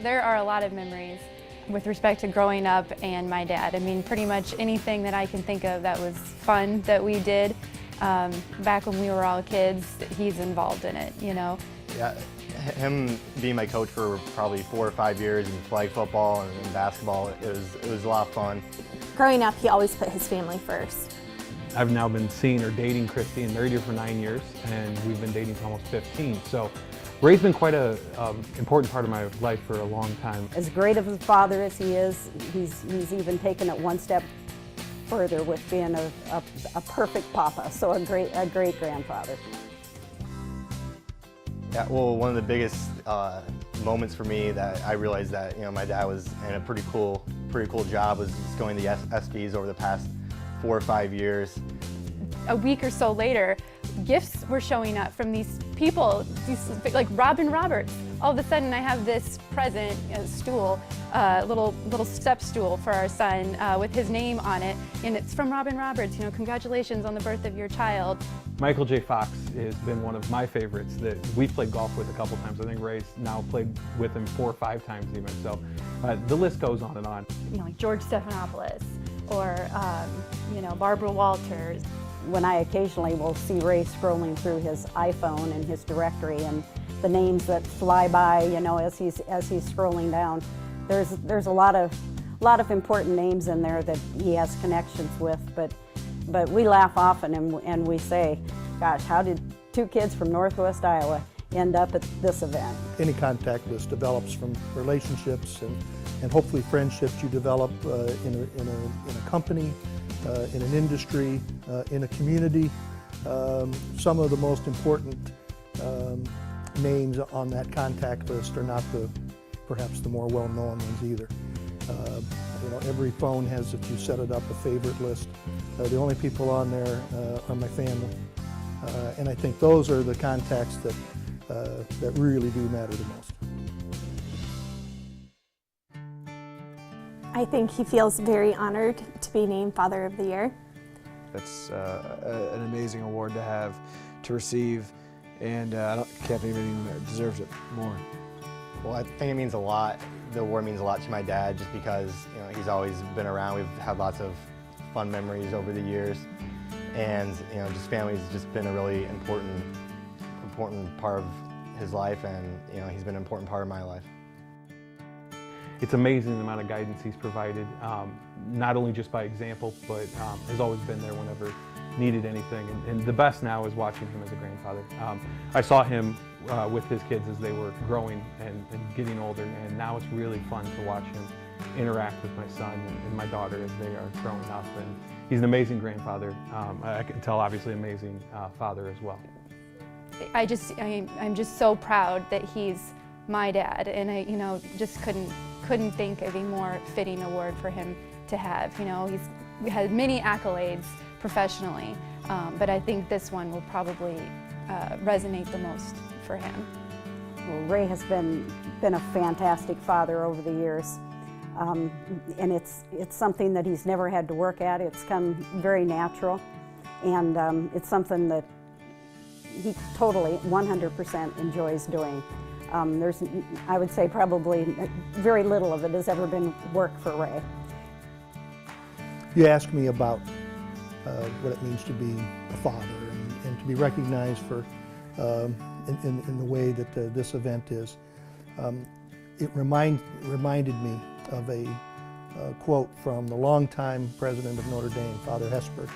There are a lot of memories with respect to growing up and my dad. I mean, pretty much anything that I can think of that was fun that we did back when we were all kids, he's involved in it, you know. Yeah, him being my coach for probably 4 or 5 years in flag football and basketball, it was a lot of fun. Growing up, he always put his family first. I've now been seeing or dating Christy and married her for 9 years, and we've been dating for almost 15. So Ray's been quite an important part of my life for a long time. As great of a father as he is, he's even taken it one step further with being a perfect papa, so a great grandfather. Yeah, well, one of the biggest moments for me that I realized that my dad was in a pretty cool job was just going to the ESPYs over the past 4 or 5 years. A week or so later, gifts were showing up from these people, like Robin Roberts. All of a sudden I have this present, a stool, little step stool for our son with his name on it, and it's from Robin Roberts, congratulations on the birth of your child. Michael J. Fox has been one of my favorites that we've played golf with a couple times. I think Ray's now played with him 4 or 5 times even, so the list goes on and on. Like George Stephanopoulos or Barbara Walters. When I occasionally will see Ray scrolling through his iPhone and his directory and the names that fly by, as he's scrolling down, there's a lot of important names in there that he has connections with, but we laugh often and we say, gosh, how did 2 kids from Northwest Iowa end up at this event? Any contact list develops from relationships and hopefully friendships you develop in a company, in an industry, in a community. Some of the most important names on that contact list are not perhaps the more well-known ones either. Every phone has, if you set it up, a favorite list. The only people on there are my family. And I think those are the contacts that really do matter the most. I think he feels very honored to be named Father of the Year. It's an amazing award to have, to receive, and I can't think of anyone that deserves it more. Well, I think it means a lot. The award means a lot to my dad just because he's always been around. We've had lots of fun memories over the years, and just family's just been a really important part of his life, and he's been an important part of my life. It's amazing the amount of guidance he's provided, not only just by example, but has always been there whenever needed anything. And the best now is watching him as a grandfather. I saw him with his kids as they were growing and getting older, and now it's really fun to watch him interact with my son and my daughter as they are growing up. And he's an amazing grandfather. I can tell, obviously, amazing father as well. I'm just so proud that he's my dad, and I just couldn't think of a more fitting award for him to have. He's had many accolades professionally, but I think this one will probably resonate the most for him. Well, Ray has been a fantastic father over the years, and it's something that he's never had to work at. It's come very natural, and it's something that he totally 100% enjoys doing. I would say probably very little of it has ever been work for Ray. You asked me about what it means to be a father and to be recognized for in the way that this event is. It reminded me of a quote from the longtime president of Notre Dame, Father Hesburgh,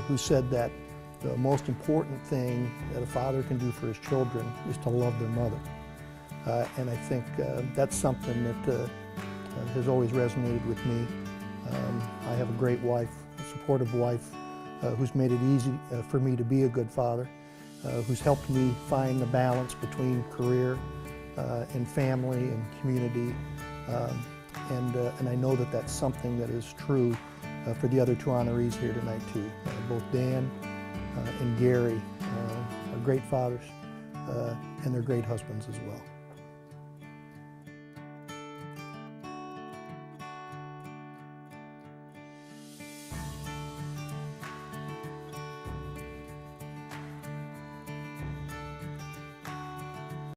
who said that the most important thing that a father can do for his children is to love their mother. And I think that's something that has always resonated with me. I have a great wife, a supportive wife, who's made it easy for me to be a good father, who's helped me find the balance between career and family and community. And I know that that's something that is true for the other 2 honorees here tonight too. Both Dan and Gary are great fathers, and they're great husbands as well.